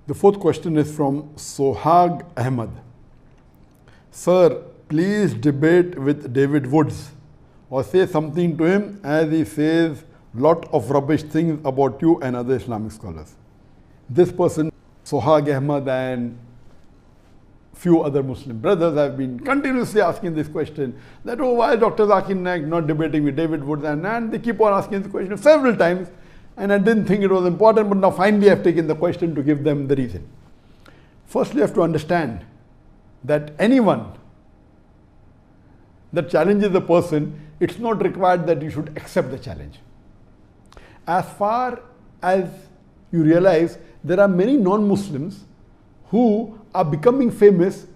The fourth question is from Sohag Ahmed. Sir, please debate with David Woods or say something to him as he says lot of rubbish things about you and other Islamic scholars. This person, Sohag Ahmed, and few other Muslim brothers have been continuously asking this question that, oh, why is Dr. Zakir Naik not debating with David Woods? And they keep on asking this question several times, and I didn't think it was important, but now finally I've taken the question to give them the reason. Firstly, you have to understand that anyone that challenges a person, it's not required that you should accept the challenge. As far as you realize, there are many non-Muslims who are becoming famous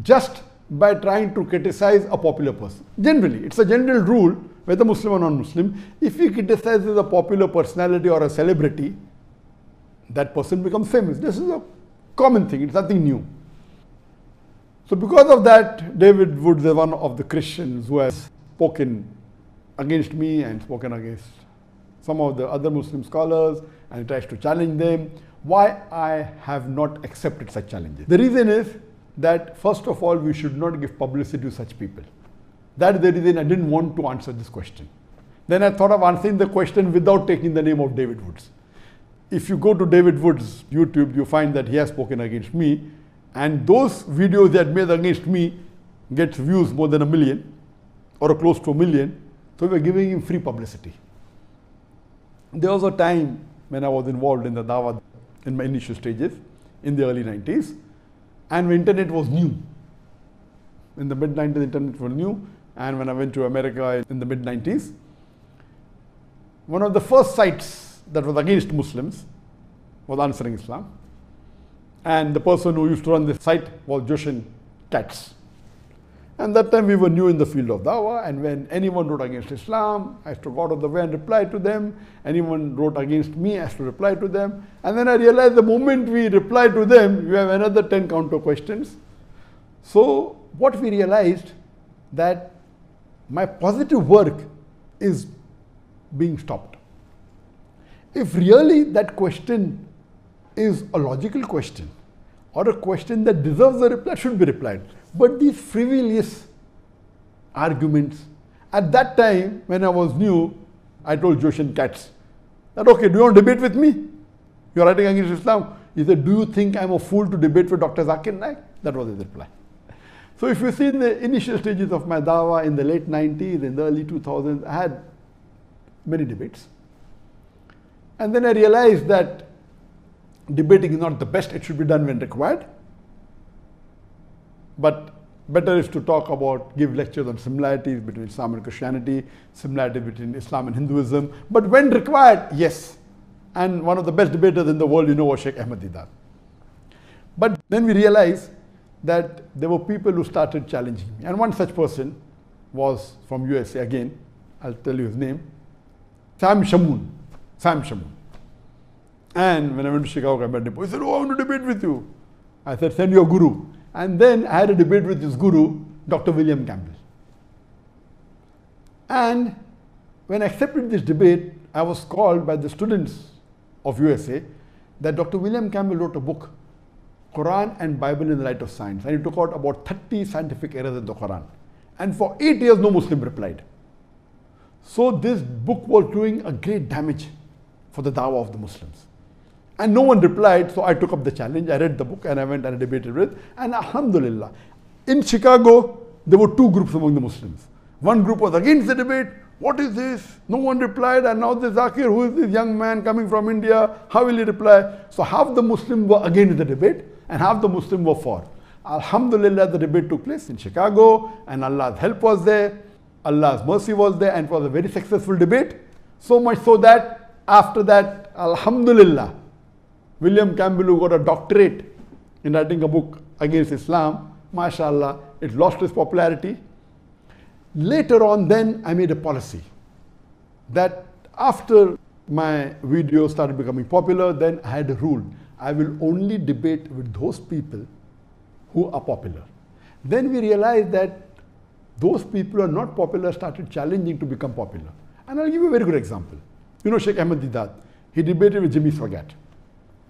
just by trying to criticize a popular person. Generally, it's a general rule, whether Muslim or non-Muslim, if he criticizes a popular personality or a celebrity, that person becomes famous. This is a common thing, it's nothing new. So because of that, David Woods is one of the Christians who has spoken against me and spoken against some of the other Muslim scholars and tries to challenge them. Why I have not accepted such challenges? The reason is that, first of all, we should not give publicity to such people. That is the reason I didn't want to answer this question. Then I thought of answering the question without taking the name of David Woods. If you go to David Woods' YouTube, you find that he has spoken against me, and those videos that made against me gets views more than 1 million or close to 1 million. So we are giving him free publicity. There was a time when I was involved in the Dawah in my initial stages in the early 90s, and when internet was new. In the mid-90s, internet was new, and when I went to America in the mid-90s, one of the first sites that was against Muslims was Answering Islam, and the person who used to run this site was Joshin Katz. And that time we were new in the field of Dawah, and when anyone wrote against Islam, I used to go out of the way and reply to them. Anyone wrote against me, I used to reply to them. And then I realized the moment we reply to them, you have another 10 counter questions. So what we realized, that my positive work is being stopped. If really that question is a logical question or a question that deserves a reply, should be replied. But these frivolous arguments, at that time when I was new, I told Joshin Katz that, okay, do you want to debate with me? You're writing against Islam. He said, do you think I'm a fool to debate with Dr. Zakir Naik? That was his reply. So if you see in the initial stages of my Dawah in the late 90s, in the early 2000s, I had many debates. And then I realized that debating is not the best, it should be done when required. But better is to talk about, give lectures on similarities between Islam and Christianity, similarities between Islam and Hinduism. But when required, yes. And one of the best debaters in the world, you know, was Sheikh Ahmed Didat. But then we realized that there were people who started challenging me. And one such person was from USA again. I'll tell you his name. Sam Shamoon. And when I went to Chicago, I met him. He said, oh, I want to debate with you. I said, send your guru. And then I had a debate with his guru, Dr. William Campbell. And when I accepted this debate, I was called by the students of USA that Dr. William Campbell wrote a book, Quran and Bible in the Light of Science. And he took out about 30 scientific errors in the Quran. And for 8 years, no Muslim replied. So this book was doing a great damage for the Dawah of the Muslims. And no one replied, so I took up the challenge. I read the book and I went and I debated with it. And alhamdulillah, in Chicago, there were two groups among the Muslims. One group was against the debate. What is this? No one replied. And now this Zakir, who is this young man coming from India? How will he reply? So half the Muslims were against the debate and half the Muslims were for. Alhamdulillah, the debate took place in Chicago and Allah's help was there. Allah's mercy was there, and it was a very successful debate. So much so that after that, alhamdulillah, William Campbell, who got a doctorate in writing a book against Islam, mashallah, it lost its popularity. Later on, then I made a policy that after my videos started becoming popular, then I had a rule. I will only debate with those people who are popular. Then we realized that those people who are not popular started challenging to become popular. And I'll give you a very good example. You know Sheikh Ahmed Didat. He debated with Jimmy Swagat.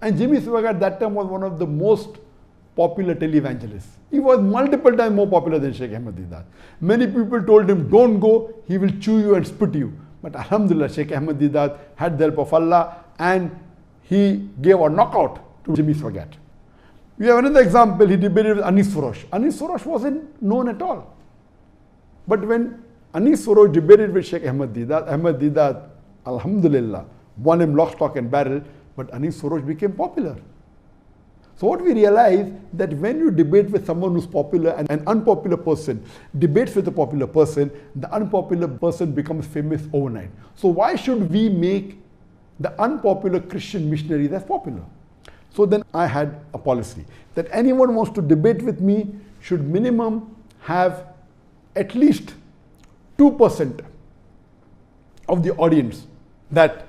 And Jimmy Swaggart at that time was one of the most popular televangelists. He was multiple times more popular than Sheikh Ahmad Deedat. Many people told him, don't go, he will chew you and spit you. But Alhamdulillah, Sheikh Ahmad Deedat had the help of Allah and he gave a knockout to Jimmy Swaggart. We have another example, he debated with Anis Furosh. Anis Furosh wasn't known at all. But when Anis Furosh debated with Sheikh Ahmad Deedat, Alhamdulillah, won him lock, stock and barrel, but Anis Furosh became popular. So what we realize that when you debate with someone who's popular and an unpopular person debates with a popular person, the unpopular person becomes famous overnight. So why should we make the unpopular Christian missionaries as popular? So then I had a policy that anyone wants to debate with me should minimum have at least 2% of the audience that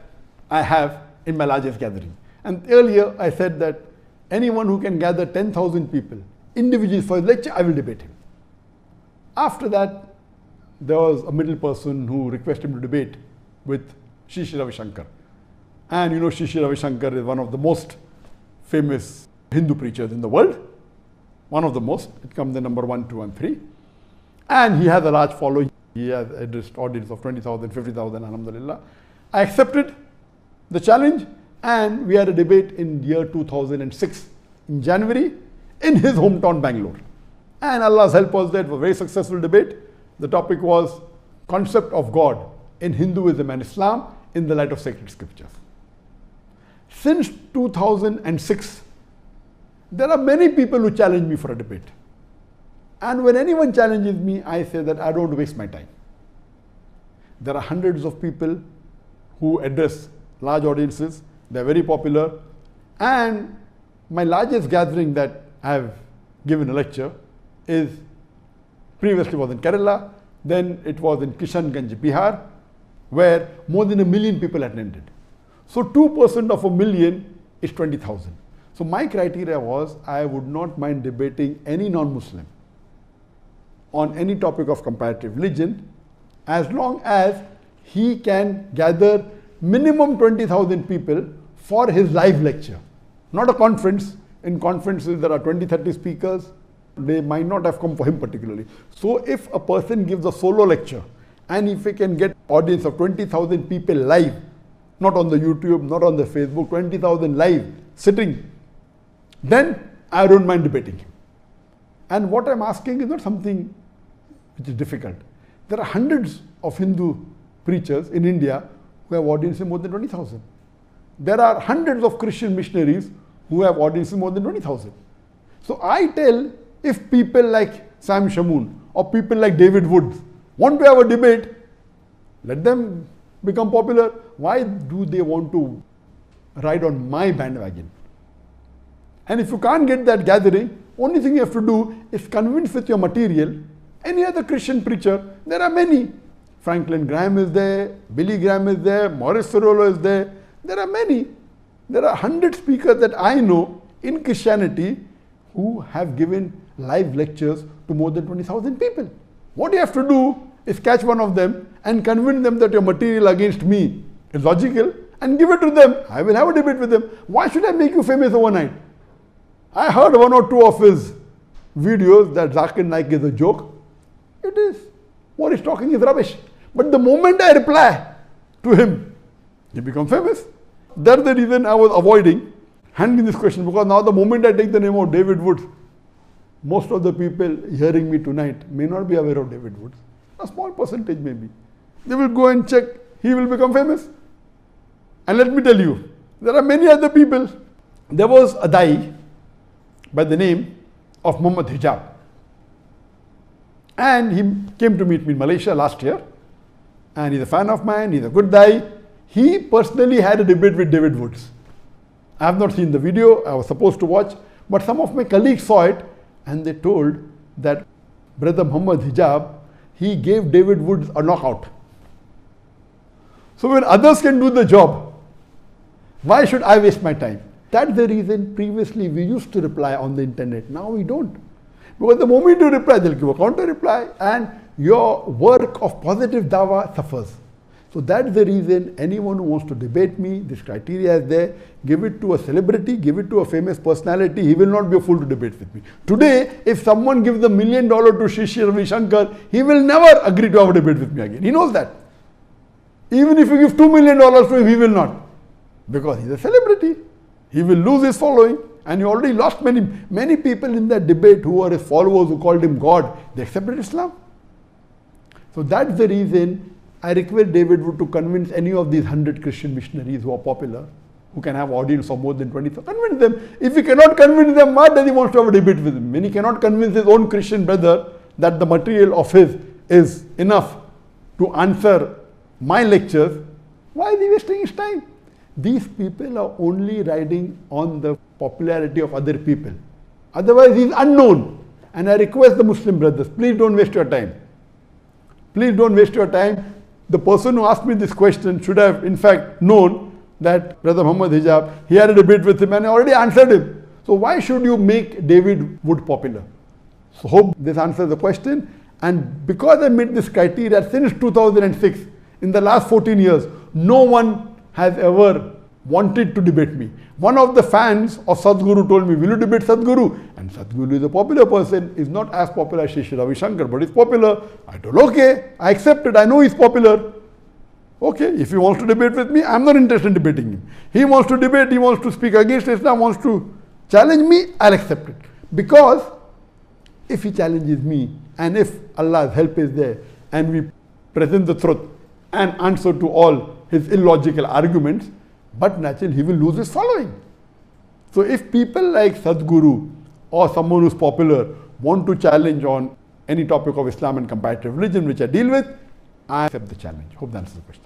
I have in my largest gathering. And earlier I said that anyone who can gather 10,000 people individually for a lecture, I will debate him. After that, there was a middle person who requested me to debate with Sri Sri Ravi Shankar. And you know, Sri Sri Ravi Shankar is one of the most famous Hindu preachers in the world. One of the most. It comes in number 1, 2 and 3. And he has a large following. He has a audience of 20,000, 50,000, alhamdulillah. I accepted the challenge and we had a debate in year 2006 in January in his hometown Bangalore. And Allah's help was that it was a very successful debate. The topic was concept of God in Hinduism and Islam in the light of sacred scriptures. Since 2006, there are many people who challenge me for a debate. And when anyone challenges me, I say that I don't waste my time. There are hundreds of people who address large audiences. They're very popular. And my largest gathering that I have given a lecture is previously was in Kerala, then it was in Kishanganj, Bihar, where more than 1 million people attended. So 2% of 1 million is 20,000. So my criteria was I would not mind debating any non-Muslim on any topic of comparative religion as long as he can gather minimum 20,000 people for his live lecture. Not a conference. In conferences there are 20, 30 speakers. They might not have come for him particularly. So if a person gives a solo lecture and if he can get audience of 20,000 people live, not on the YouTube, not on the Facebook, 20,000 live sitting, then I don't mind debating him. And what I'm asking is not something which is difficult. There are hundreds of Hindu preachers in India who have audiences more than 20,000. There are hundreds of Christian missionaries who have audiences more than 20,000. So I tell, if people like Sam Shamoon or people like David Woods want to have a debate, let them become popular. Why do they want to ride on my bandwagon? And if you can't get that gathering, only thing you have to do is convince with your material any other Christian preacher. There are many. Franklin Graham is there, Billy Graham is there, Morris Cerullo is there. There are many. There are 100 speakers that I know in Christianity who have given live lectures to more than 20,000 people. What you have to do is catch one of them and convince them that your material against me is logical and give it to them. I will have a debate with them. Why should I make you famous overnight? I heard 1 or 2 of his videos that Zakir Naik is a joke. It is. What he's talking is rubbish. But the moment I reply to him, he becomes famous. That's the reason I was avoiding handling this question, because now the moment I take the name of David Woods, most of the people hearing me tonight may not be aware of David Woods. A small percentage maybe. They will go and check. He will become famous. And let me tell you, there are many other people. There was a Dai by the name of Mohammed Hijab. And he came to meet me in Malaysia last year. And he's a fan of mine. He's a good Dai. He personally had a debate with David Woods. I have not seen the video. I was supposed to watch. But some of my colleagues saw it. And they told that Brother Muhammad Hijab, he gave David Woods a knockout. So when others can do the job, why should I waste my time? That's the reason previously we used to reply on the internet. Now we don't. Because the moment you reply, they'll give a counter reply and your work of positive dawah suffers. So that's the reason anyone who wants to debate me, this criteria is there. Give it to a celebrity, give it to a famous personality. He will not be a fool to debate with me. Today, if someone gives $1 million to Shri Ravi Shankar, he will never agree to have a debate with me again. He knows that. Even if you give $2 million to him, he will not. Because he's a celebrity. He will lose his following. And he already lost many people in that debate who are his followers, who called him God. They accepted Islam. So that's the reason I request David Wood to convince any of these 100 Christian missionaries who are popular, who can have audience of more than 20,000. Convince them. If he cannot convince them, why does he want to have a debate with him? When he cannot convince his own Christian brother that the material of his is enough to answer my lectures, why is he wasting his time? These people are only riding on the popularity of other people. Otherwise, he is unknown. And I request the Muslim brothers, please don't waste your time. Please don't waste your time. The person who asked me this question should have, in fact, known that Brother Muhammad Hijab, he had a debate with him and I already answered him. So why should you make David Wood popular? So hope this answers the question. And because I met this criteria since 2006, in the last 14 years, no one has ever wanted to debate me. One of the fans of Sadhguru told me, will you debate Sadhguru? And Sadhguru is a popular person, is not as popular as Shri Ravi Shankar, but he's popular. I told, okay, I accept it, I know he's popular. Okay, if he wants to debate with me, I'm not interested in debating him. He wants to debate, he wants to speak against Islam, wants to challenge me, I'll accept it. Because if he challenges me, and if Allah's help is there, and we present the truth and answer to all his illogical arguments, but naturally he will lose his following. So if people like Sadhguru or someone who's popular want to challenge on any topic of Islam and comparative religion, which I deal with, I accept the challenge. Hope that answers the question.